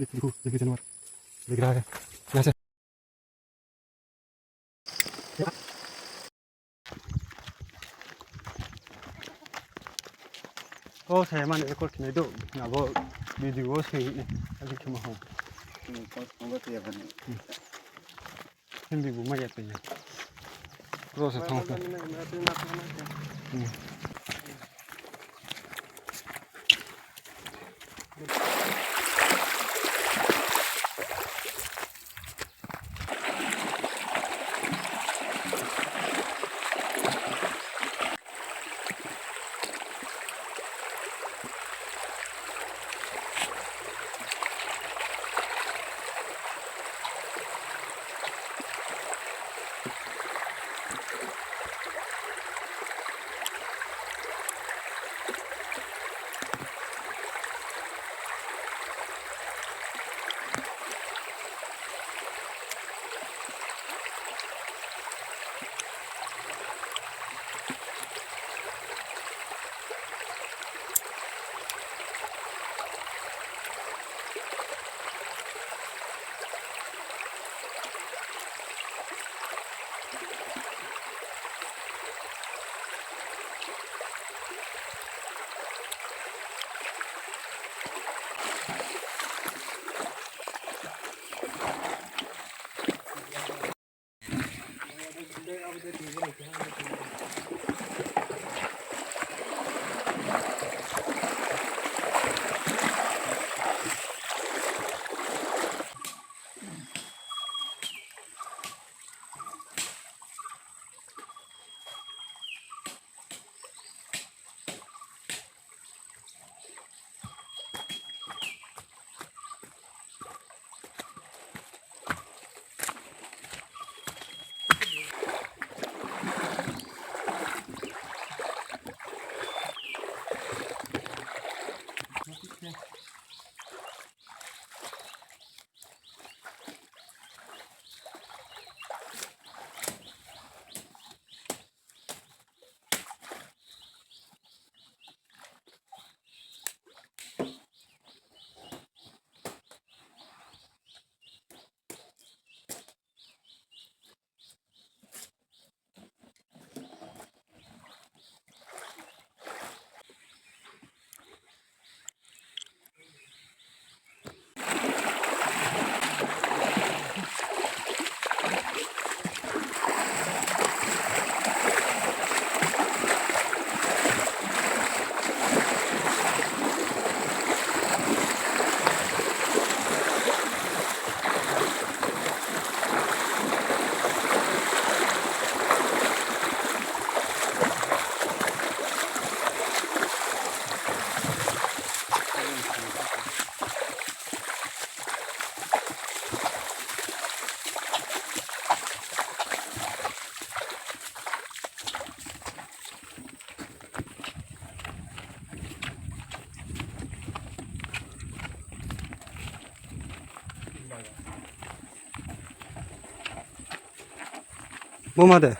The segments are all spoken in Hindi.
देखो जानवर दिख रहा है यहाँ से। saya mana ekor kena itu nggak bawa video sih tadi cuma hong ini buma ya punya terus setengah 뭐만 돼?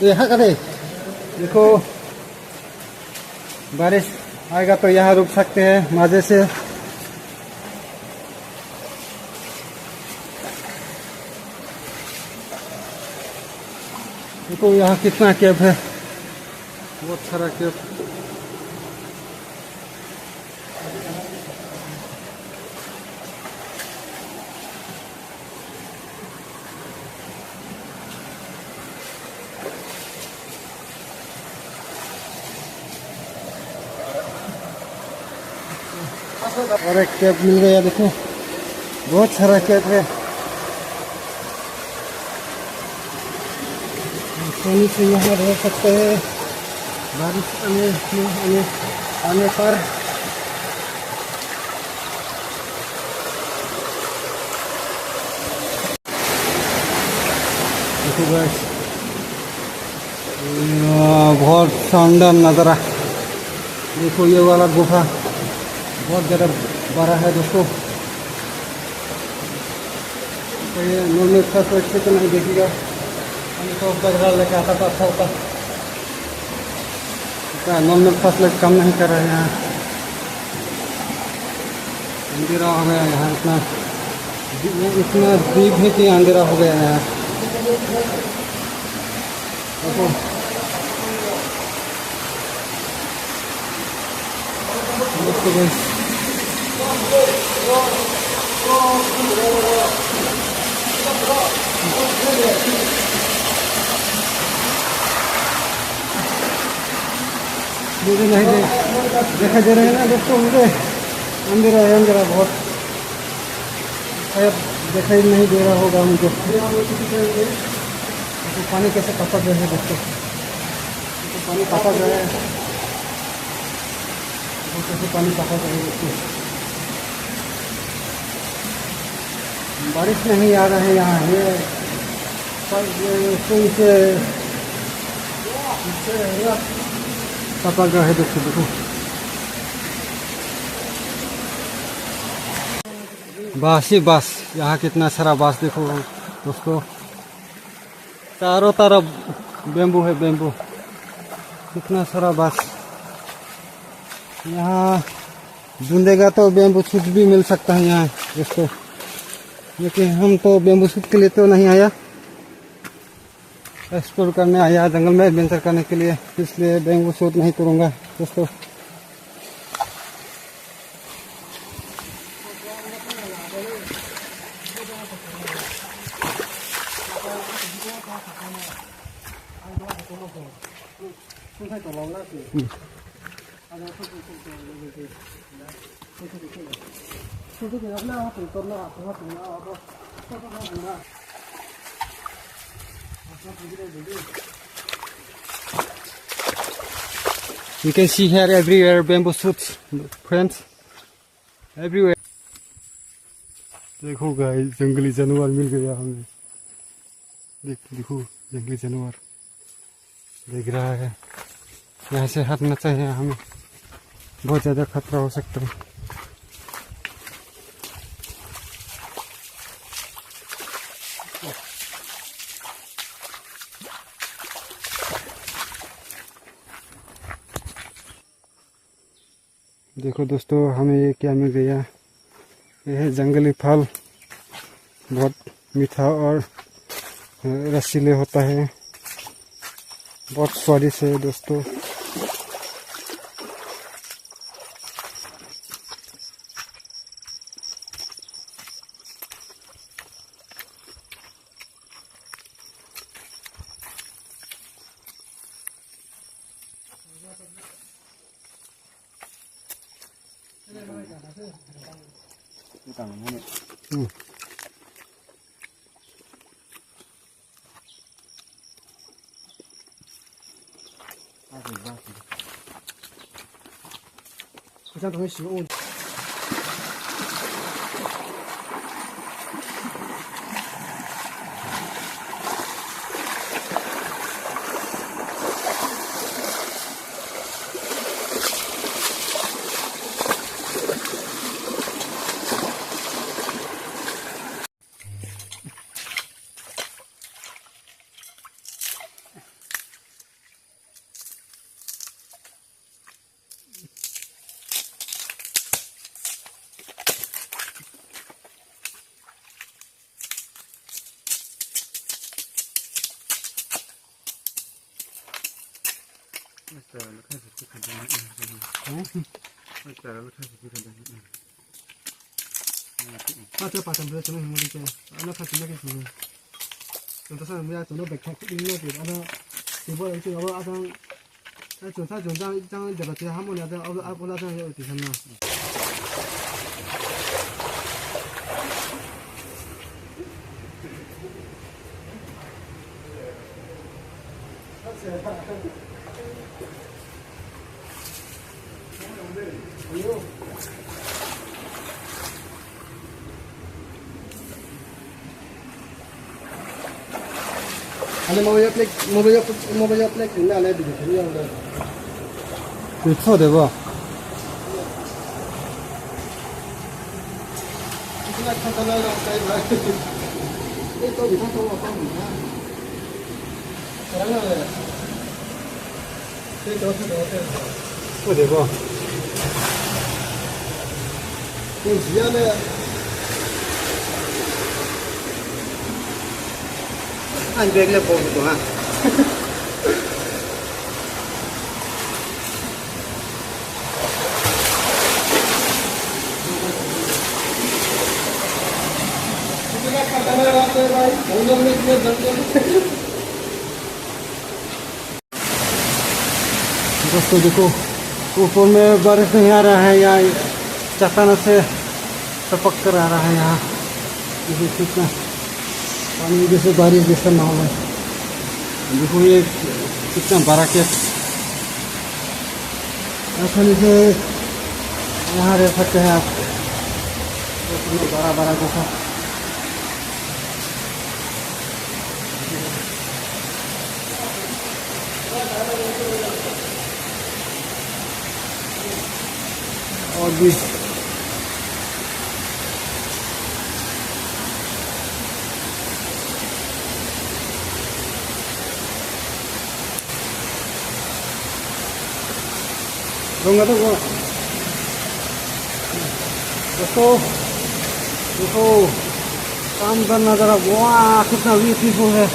ये हाँ करे देखो बारिश आएगा तो यहाँ रुक सकते हैं मजे से। देखो यहाँ कितना कैब है, बहुत सारा कैब। और एक कैब मिल गया, देखो बहुत सारा कैब है। आसानी से यहाँ रह सकते हैं बारिश आने पर। देखो गाइस बहुत शानदार नज़ारा। देखो ये वाला गुफा बहुत ज़्यादा बड़ा है दोस्तों। तो ये नॉर्मल फर्स्ट अच्छे तो नहीं देखेगा, तो लेके आता था अच्छा होता। नॉर्मल फर्स्ट काम नहीं कर रहे हैं यहाँ। अंधेरा हो गया यहाँ, इतना डीप है कि अंधेरा हो गया यहाँ। देखो मुझे नहीं दिखाई दे रहे हैं ना दोस्तों, मुझे अंधेरा है, अंधेरा बहुत शायद दिखाई नहीं दे रहा होगा मुझे। तो पानी कैसे टपक रहे हैं दोस्तों, तो पानी टपक रहे हैं, कैसे पानी टपक रहे हैं दोस्तों। बारिश नहीं आ रहा है यहाँ, ये टपक रहा है दोस्तों। देखो बास ही बास, यहाँ कितना सारा बास देखो दोस्तों, चारों तरफ बेम्बू है, बेम्बू, कितना सारा बास। यहाँ ढूंढेगा तो बेम्बू सूट भी मिल सकता है यहाँ दोस्तों, लेकिन हम तो बेम्बू सूट के लिए तो नहीं आया, एक्सप्लोर करने आया, जंगल में एडवेंचर करने के लिए, इसलिए बेम्बू सूट नहीं करूँगा दोस्तों। You can see here everywhere bamboo shoots, friends, everywhere. देखो गाइस, जंगली जानवर मिल गया हमें। देखो जंगली जानवर देख रहा है, यहाँ से हटना चाहिए हमें, बहुत ज़्यादा खतरा हो सकता है। देखो दोस्तों, हमें ये क्या मिल गया, यह है जंगली फल, बहुत मीठा और रसीले होता है, बहुत स्वादिष्ट है दोस्तों।这东西用。这把咱们什么什么的在，那看什么个什么，等到上面要走到北看，应该给按照直播人就要不按照，那准这样这个这项目呢，这按不那这样要底层呢。Ano mobile plek na ala bi de ya la. Ni chou de ba. Ina khata la la sai ba. Ei to bi to wa pa ni na. Sara la la. Ei to de ba. Chou de ba. जिया में बैग ले फोन तो हाँ दोस्तों देखो ऊपर में बारिश नहीं आ रहा है, यहाँ चट्टान से टपक कर आ रहा है। यहाँ देखो कितना पानी जैसे बारिश जैसा माहौल है। देखो ये कितना बड़ा केस, आसानी से यहाँ रह सकते हैं आप। बड़ा बड़ा जैसा और भी दूंगा तो दोस्तों देखो काम करना जरा, वाह कितना ब्यूटीफुल है।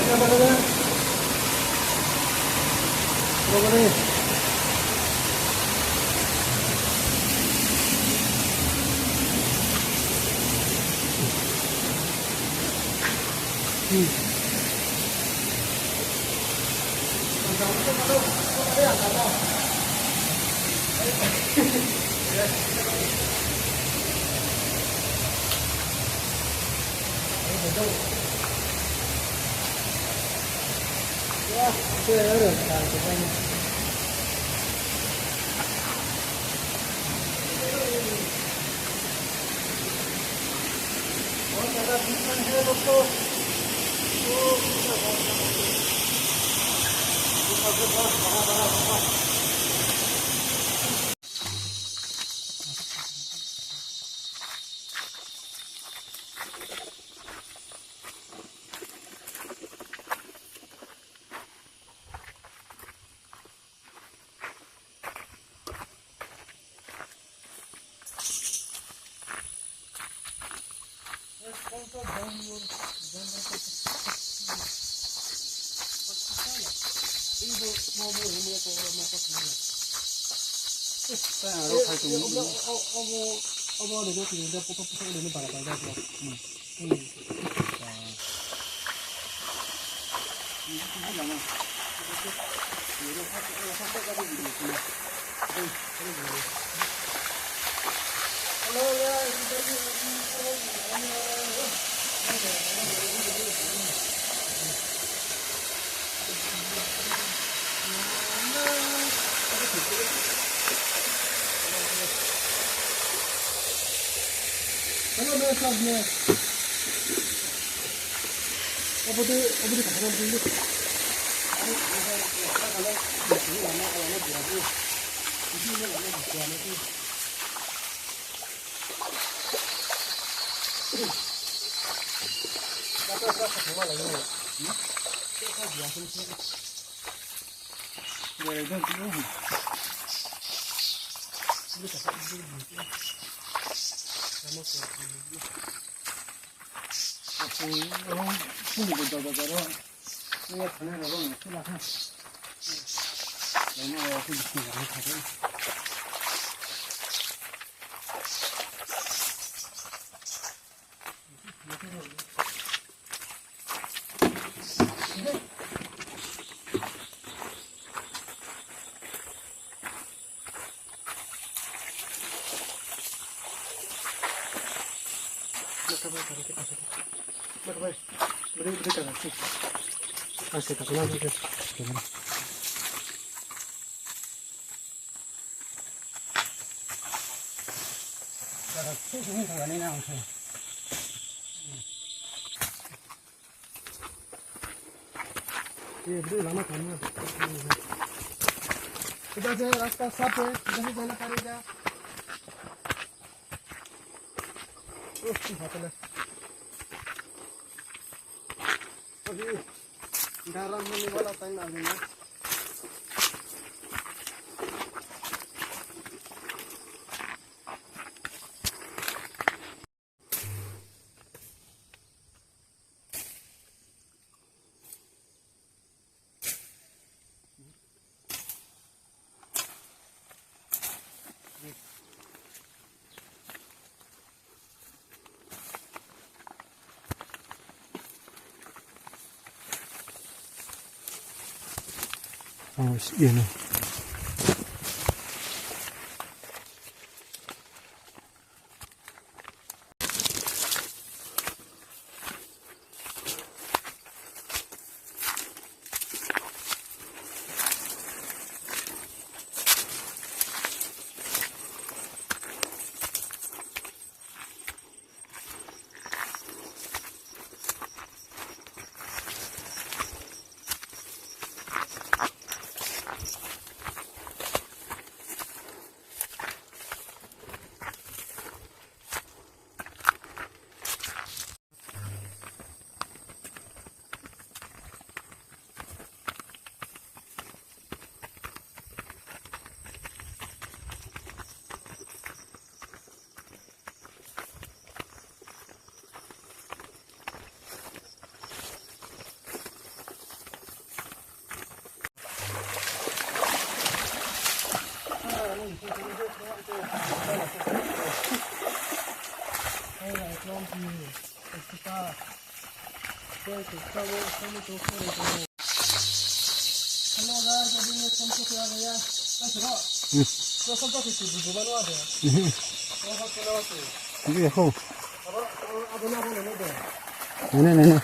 इधर से रास्ता साफ है, इधर से जाना पड़ेगा। अभी गरम होने वाला टाइम आ गया। 얘는. 네네네.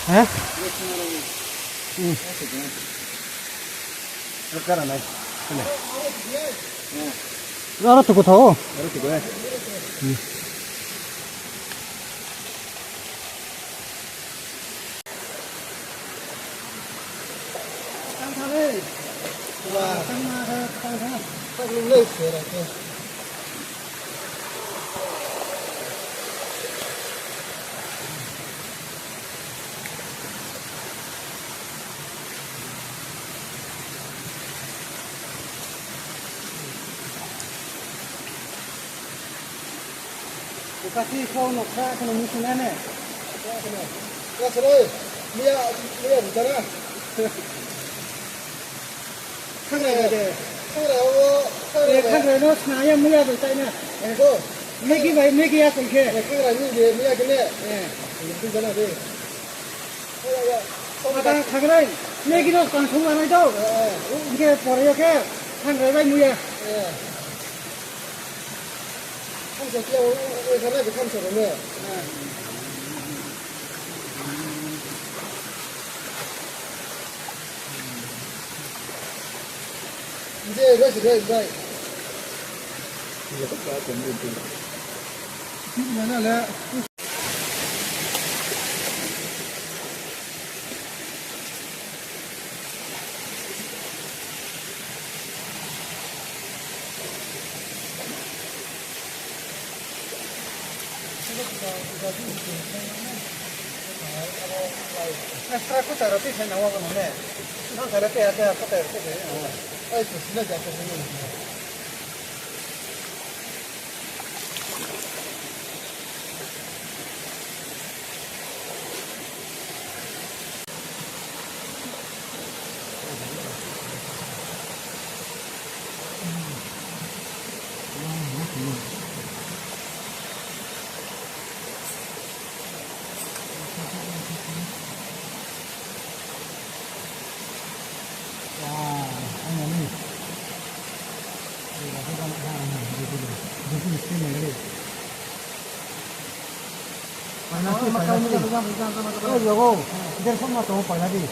에? 응. 알았다고 더. 응. 같이 서운 옥사 그는 무슨 하네. 그래. 미야 있잖아. 카메라로 스나야 미야도 있잖아. 이거 메기야 그렇게. 미야 근데. 괜찮아 돼. 카메라 메기로 방송 안 해도 이게 버려게 카메라 미야. 이제 그렇지. Extra cosa roti se no hago nada. No se le pega a poter. Ay, pues no ya te digo. Luego, del fondo todo para la vida.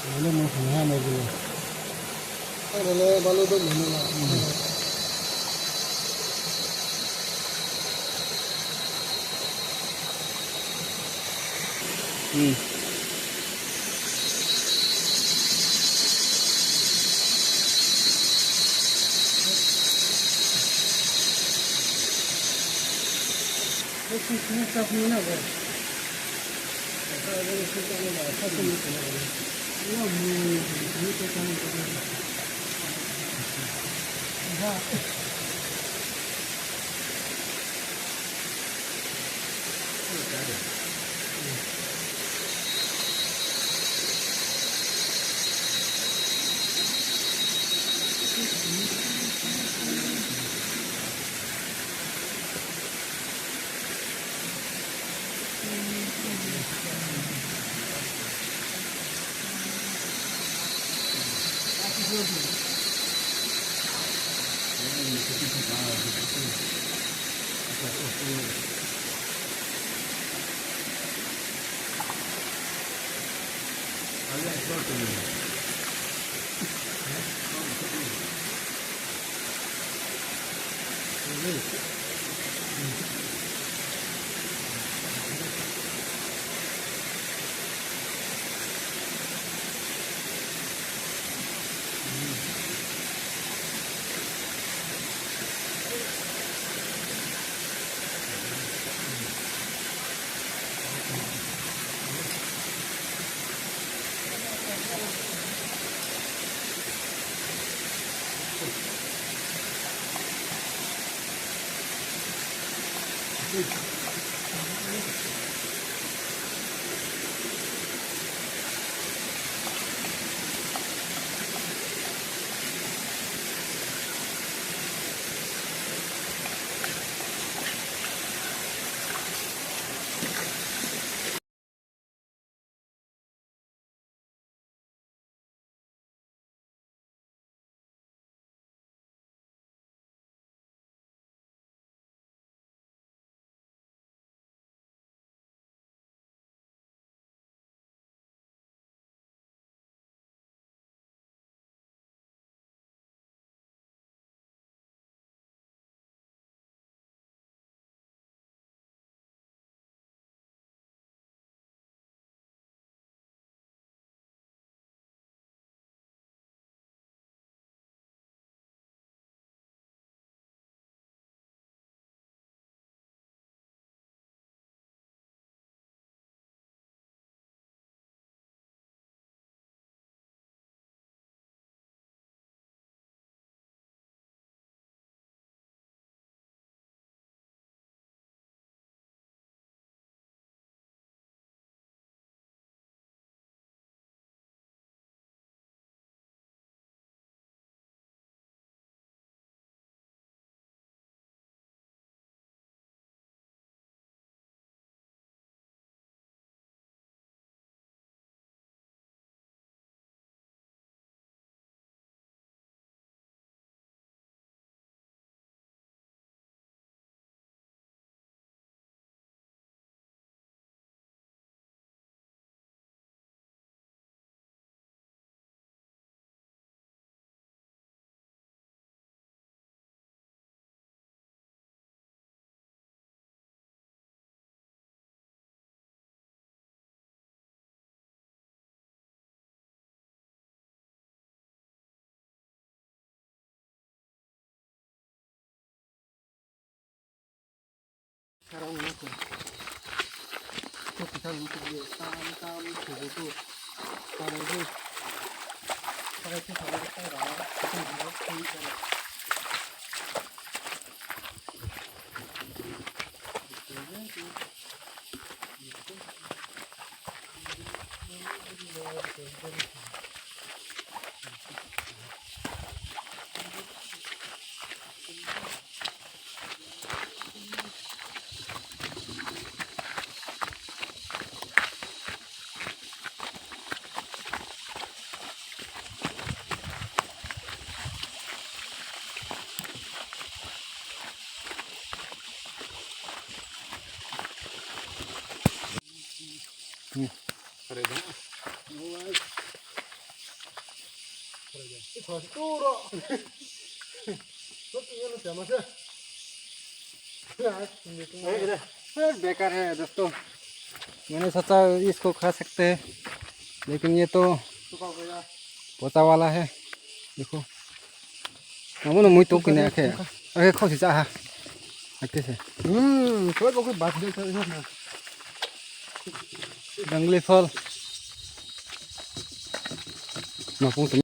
Mana mau kena lagi lah. Ada balu tu mana lah. Ini tak mana ber. Ada ni kita ni lah. Satu ni kena. Ini ni kita ni kena. Dah. Sekarang aku. Kita untuk dia tam tu. Sekarang tu. Pakai tu sama kita dah. Kita buat ini. बेकार है दोस्तों, मैंने सोचा इसको खा सकते हैं, लेकिन ये तो पोता वाला है। देखो nó mũi tốt cái này kìa, cái không thì ra ha, cái gì, thôi có cái bát đi thôi mà. jangli phol, mà cũng tính.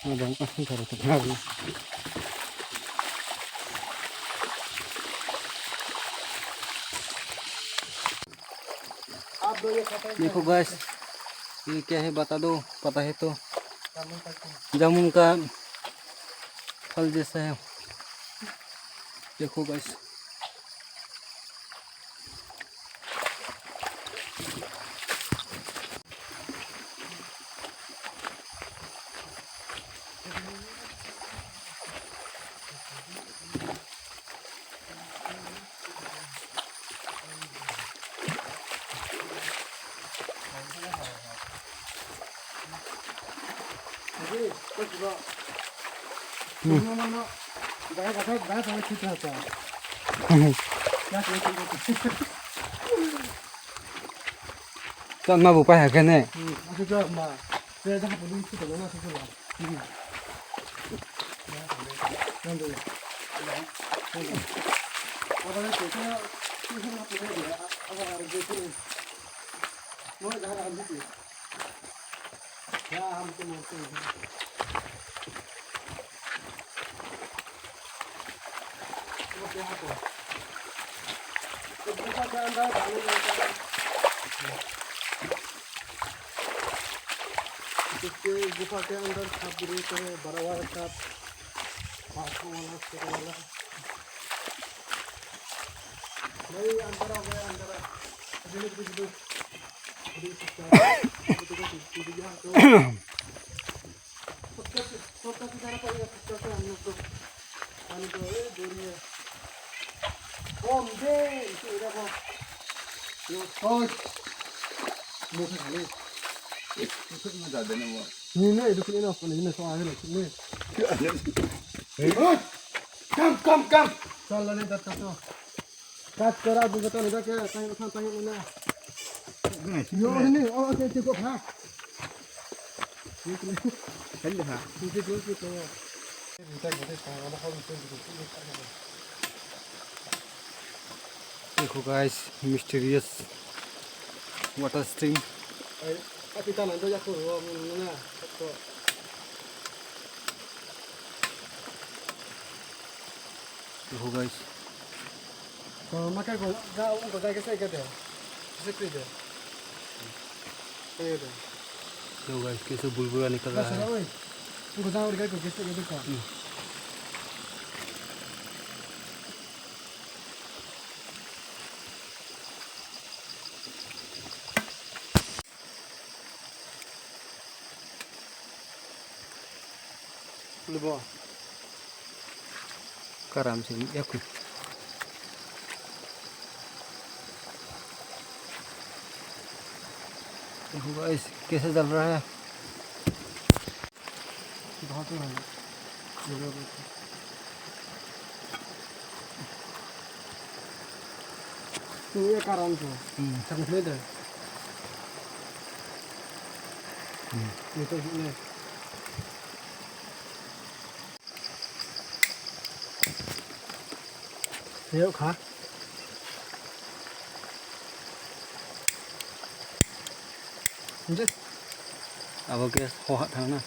Ada yang pasang taruh terlalu. देखो गाइस, ये क्या है बता दो, पता है तो? जामुन का फल जैसा है, देखो guys. Chọn mà bù phải cái này. इसके गुफा के अंदर छाप गिरे तो बड़ा वाला छाप, हाथों वाला, छोटा वाला नहीं अंदर आ गया, अंदर अभी कुछ भी टूट गया तो सबका किनारा पड़ेगा, सबका हम लोग को पानी तो ये दूरी है। ओम दे इसे इधर हो यो सोच मुझे खाली नहीं itu ini apa ini soal ini ini kam salah nih datang tuh kat kera juga tuh udah kayak tanya mana yo ini oh oke cukup ha ini kan dah ini cukup itu kita kita kalau kalau itu देखो guys, mysterious water stream. kita nanti ya kuru mana तो देखो guys, makan kau kau dah कैसे करते हैं कैसे करते हैं देखो गाइस कैसे बुलबुला निकल रहा है। उनको जाओ और कैसे करते हैं Lupa. Karam sih, ya ku. देखो गाइस कैसे चल रहा है। बहुत है तो ये कारण से समझ ले दे ये तो ये Hiểu hả? Chứ. À vâng kia, hoa hạt thằng nào.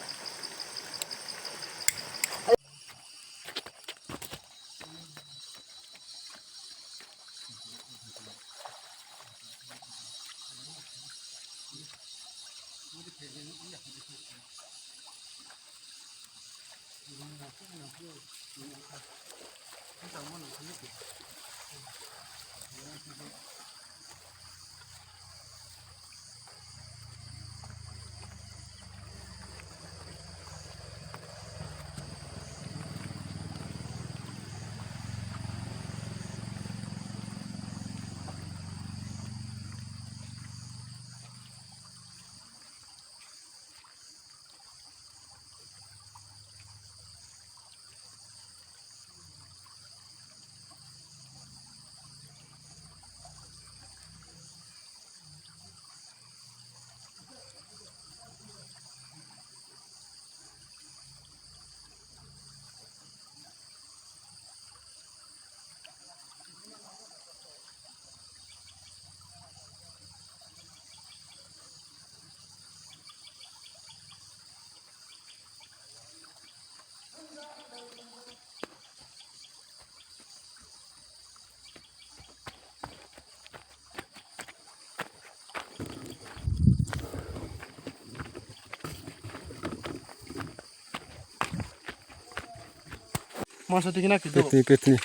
Masa tu kena kita. Petni.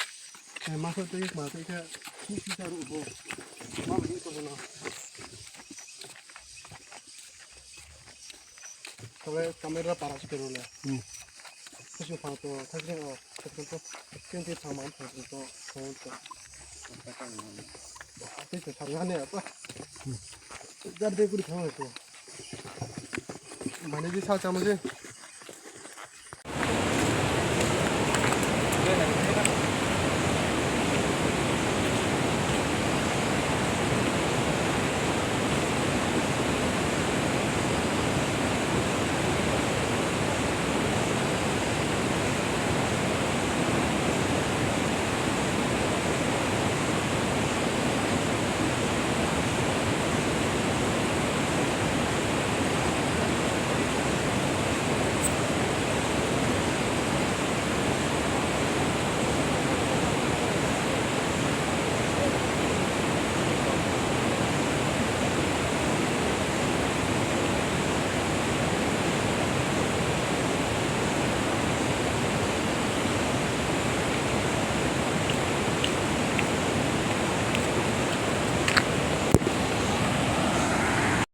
Masa tu ik masa ik sisi taruh bo. Mam ini tu mana. Kalau kamera paras kerana. Kasi foto, kasi tu nanti sama foto tu foto. Apa itu sangat apa? Jadi aku tahu itu. Mana di sana macam.